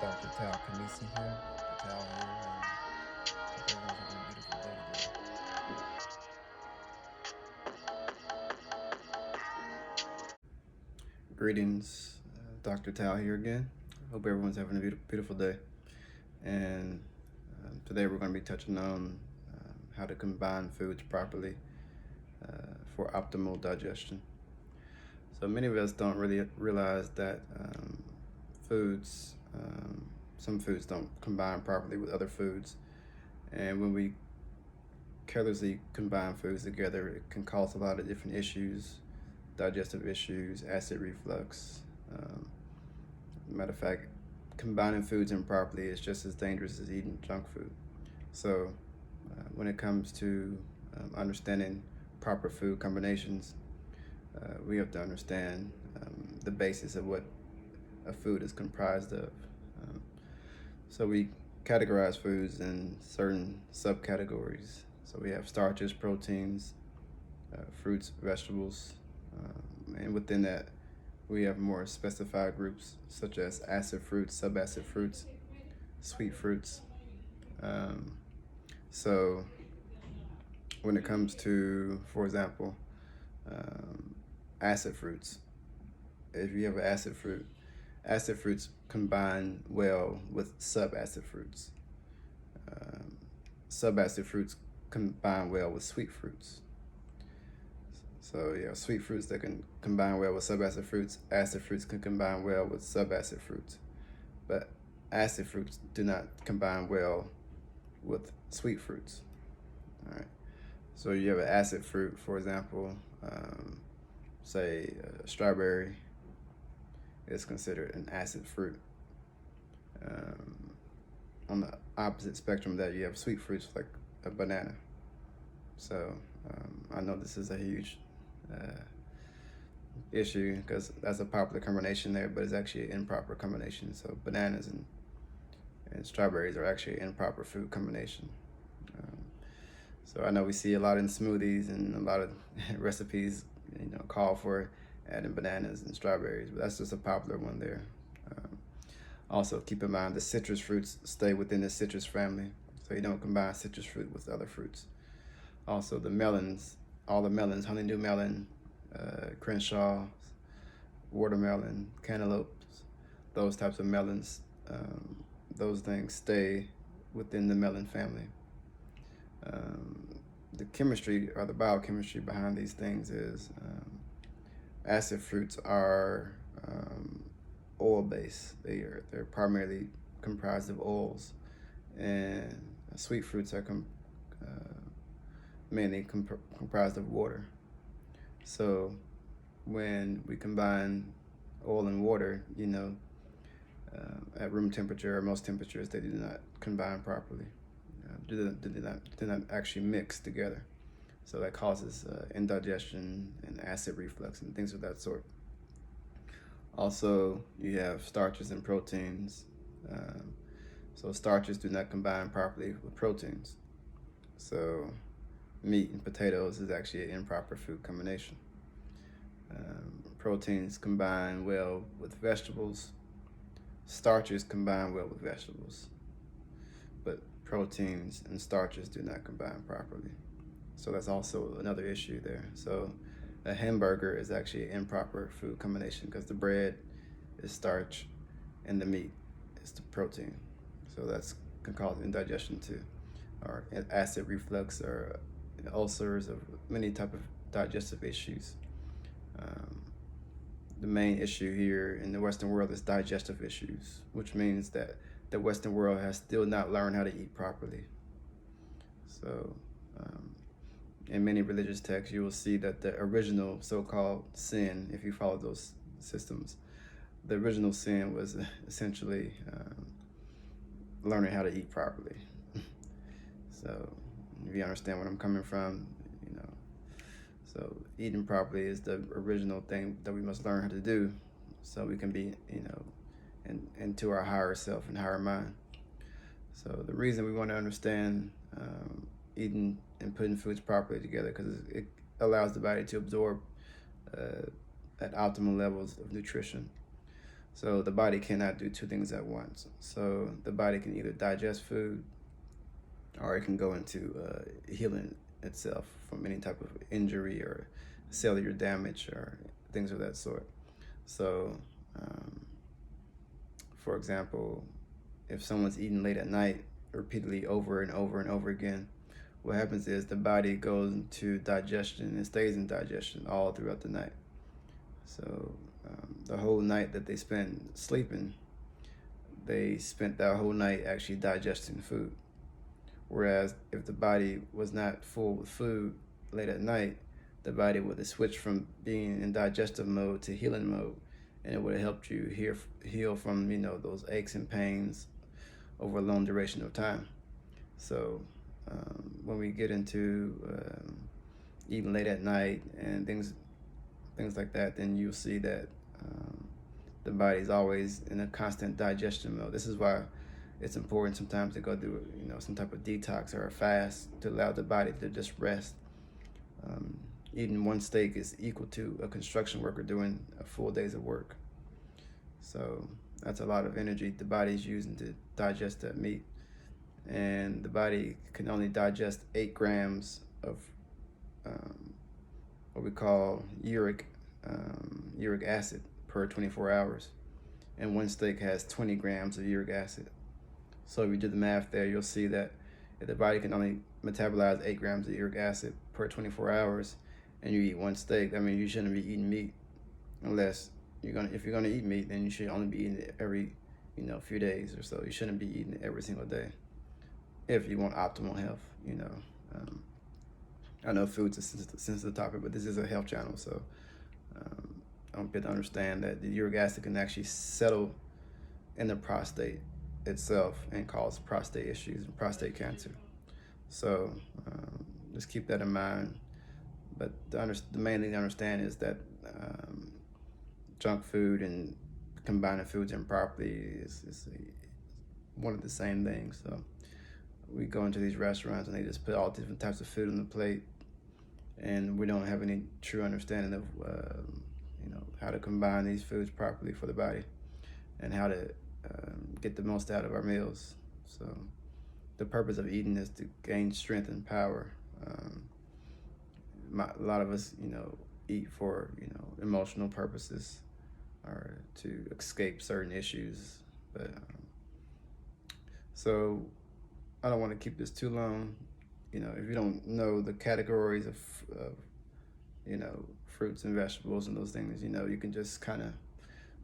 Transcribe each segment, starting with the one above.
Dr. Tal Kamisi here. Dr. Tal here, and hope everyone's having a beautiful day today. Greetings, Dr. Tal here again. Hope everyone's having a beautiful day. And today we're going to be touching on how to combine foods properly for optimal digestion. So many of us don't really realize that foods, some foods don't combine properly with other foods. And when we carelessly combine foods together, it can cause a lot of different issues, digestive issues, acid reflux. Um, Matter of fact, combining foods improperly is just as dangerous as eating junk food. So, when it comes to understanding proper food combinations, we have to understand the basis of what a food is comprised of. Um, so, we categorize foods in certain subcategories. So, we have starches, proteins, fruits, vegetables, and within that, we have more specified groups such as acid fruits, subacid fruits, sweet fruits. Um, so when it comes to, for example, um, acid fruits, if you have an acid fruits combine well with subacid fruits. Um, Subacid fruits combine well with sweet fruits. So yeah, sweet fruits that can combine well with subacid fruits. Acid fruits can combine well with subacid fruits, but acid fruits do not combine well with sweet fruits. All right. So you have an acid fruit, for example, say strawberry is considered an acid fruit. Um, on the opposite spectrum of that, you have sweet fruits like a banana. So I know this is a huge issue because that's a popular combination there, but it's actually an improper combination. So bananas and strawberries are actually an improper food combination. Um, so I know we see a lot in smoothies and a lot of recipes, call for adding bananas and strawberries, but that's just a popular one there. Um, Also, keep in mind the citrus fruits stay within the citrus family, so you don't combine citrus fruit with other fruits. Also, the melons, all the melons, honeydew melon, Crenshaw, watermelon, cantaloupes, those types of melons, those things stay within the melon family. Um, the chemistry or the biochemistry behind these things is acid fruits are oil based. They're primarily comprised of oils, and sweet fruits are mainly comprised of water. So when we combine oil and water, at room temperature or most temperatures, they do not combine properly. Do not actually mix together. So that causes indigestion and acid reflux and things of that sort. Also, you have starches and proteins. So starches do not combine properly with proteins. So meat and potatoes is actually an improper food combination. Proteins combine well with vegetables. Starches combine well with vegetables, but proteins and starches do not combine properly. So that's also another issue there. So a hamburger is actually an improper food combination because the bread is starch and the meat is the protein. So that's can cause indigestion too, or acid reflux, or ulcers, or many type of digestive issues. Um, the main issue here in the Western world is digestive issues, which means that the Western world has still not learned how to eat properly. So, in many religious texts, you will see that the original so-called sin, if you follow those systems, the original sin was essentially learning how to eat properly. So, if you understand where I'm coming from, you know, so eating properly is the original thing that we must learn how to do, so we can be, into our higher self and higher mind. So the reason we want to understand eating and putting foods properly together, because it allows the body to absorb at optimal levels of nutrition. So the body cannot do two things at once. So the body can either digest food, or it can go into healing itself from any type of injury or cellular damage or things of that sort. So, for example, if someone's eating late at night repeatedly over and over and over again, what happens is the body goes into digestion and stays in digestion all throughout the night. So the whole night that they spend sleeping, they spent that whole night actually digesting food. Whereas if the body was not full with food late at night, the body would have switched from being in digestive mode to healing mode, and it would have helped you heal from those aches and pains over a long duration of time. So when we get into eating late at night and things like that, then you'll see that the body's always in a constant digestion mode. This is why it's important sometimes to go do some type of detox or a fast to allow the body to just rest. Eating one steak is equal to a construction worker doing a full day's of work. So that's a lot of energy the body's using to digest that meat. And the body can only digest 8 grams of what we call uric acid per 24 hours. And one steak has 20 grams of uric acid. So if you do the math there, you'll see that if the body can only metabolize 8 grams of uric acid per 24 hours, and you eat one steak, I mean, you shouldn't be eating meat unless if you're gonna eat meat, then you should only be eating it every, few days or so. You shouldn't be eating it every single day if you want optimal health. I know food's a sensitive topic, but this is a health channel, so I want people to understand that the uric acid can actually settle in the prostate itself and cause prostate issues and prostate cancer. So just keep that in mind. But the main thing to understand is that junk food and combining foods improperly is one of the same things. So we go into these restaurants and they just put all different types of food on the plate, and we don't have any true understanding of how to combine these foods properly for the body and how to get the most out of our meals. So the purpose of eating is to gain strength and power. A lot of us, eat for, emotional purposes or to escape certain issues. But so I don't want to keep this too long. If you don't know the categories of fruits and vegetables and those things, you can just kind of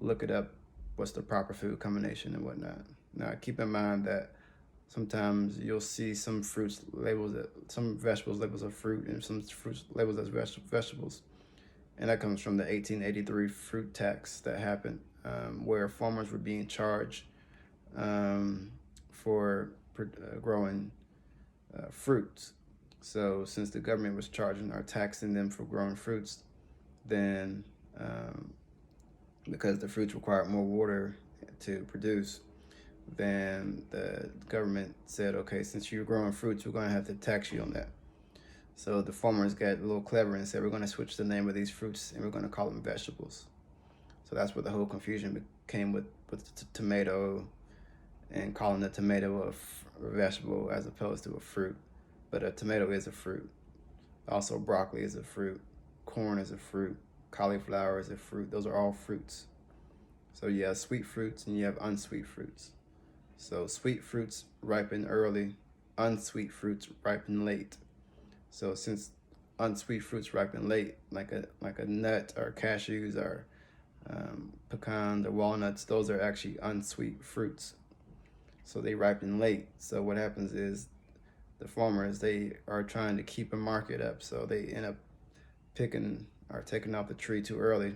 look it up, what's the proper food combination and whatnot. Now, keep in mind that sometimes you'll see some fruits labels, some vegetables labels as fruit, and some fruits labels as vegetables. And that comes from the 1883 fruit tax that happened, where farmers were being charged for growing fruits. So since the government was charging or taxing them for growing fruits, then because the fruits required more water to produce, then the government said, okay, since you're growing fruits, we're going to have to tax you on that. So the farmers got a little clever and said, we're going to switch the name of these fruits and we're going to call them vegetables. So that's where the whole confusion came with tomato and calling the tomato a vegetable as opposed to a fruit. But a tomato is a fruit. Also, broccoli is a fruit. Corn is a fruit. Cauliflower is a fruit. Those are all fruits. So you have sweet fruits and you have unsweet fruits. So sweet fruits ripen early. Unsweet fruits ripen late. So since unsweet fruits ripen late, like a nut or cashews or pecans or walnuts, those are actually unsweet fruits. So they ripen late. So what happens is the farmers, they are trying to keep a market up. So they end up picking or taking off the tree too early,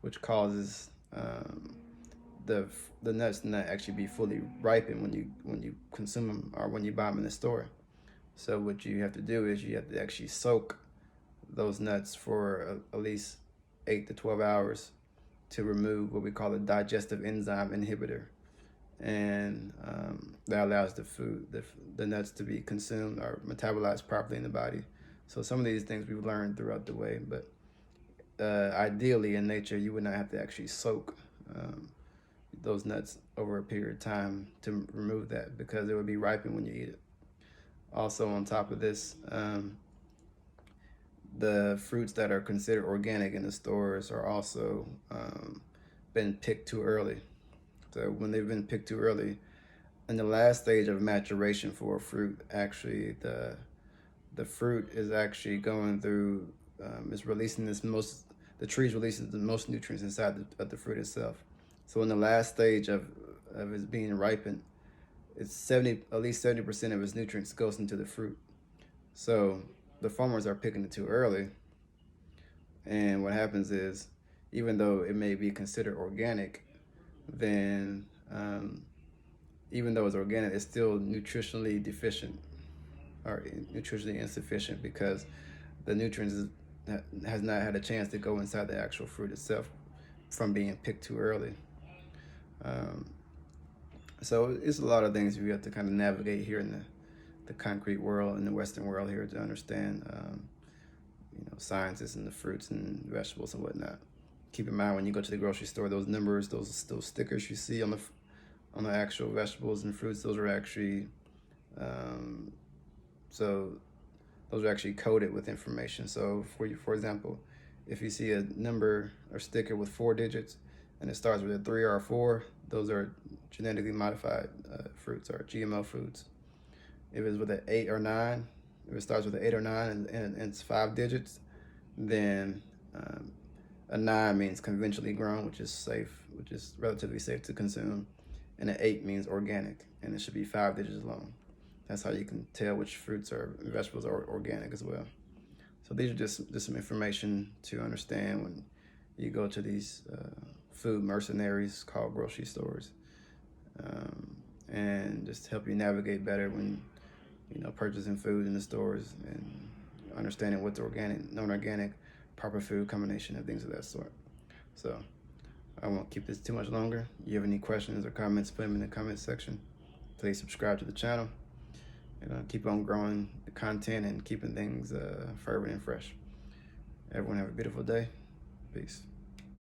which causes the nuts to not actually be fully ripened when you consume them or when you buy them in the store. So what you have to do is you have to actually soak those nuts for at least 8 to 12 hours to remove what we call a digestive enzyme inhibitor. And that allows the nuts to be consumed or metabolized properly in the body. So some of these things we've learned throughout the way, but ideally in nature, you would not have to actually soak those nuts over a period of time to remove that, because it would be ripened when you eat it. Also, on top of this, the fruits that are considered organic in the stores are also been picked too early. So when they've been picked too early, in the last stage of maturation for a fruit, actually the fruit is actually going through, is releasing the tree is releasing the most nutrients inside of the fruit itself. So in the last stage of it being ripened, at least 70% of its nutrients goes into the fruit. So the farmers are picking it too early, and what happens is, even though it may be considered organic, then even though it's organic, it's still nutritionally deficient or nutritionally insufficient, because the nutrients has not had a chance to go inside the actual fruit itself from being picked too early. Um, so it's a lot of things we have to kind of navigate here in the concrete world, in the Western world here, to understand, sciences and the fruits and vegetables and whatnot. Keep in mind, when you go to the grocery store, those numbers, those stickers you see on the actual vegetables and fruits, those are actually um, so those are actually coded with information. So for example, if you see a number or sticker with 4 digits and it starts with a 3 or a 4, those are genetically modified fruits or GMO foods. If it's with an 8 or 9, if it starts with an 8 or 9 and it's 5 digits, then a 9 means conventionally grown, which is safe, which is relatively safe to consume, and an 8 means organic, and it should be 5 digits long. That's how you can tell which fruits or vegetables are organic as well. So these are just some information to understand when you go to these food mercenaries called grocery stores, and just help you navigate better when purchasing food in the stores, and understanding what's organic, non-organic, proper food combination, and things of that sort. So I won't keep this too much longer. If you have any questions or comments, put them in the comment section. Please subscribe to the channel, and keep on growing the content and keeping things fervent and fresh. Everyone have a beautiful day. Peace.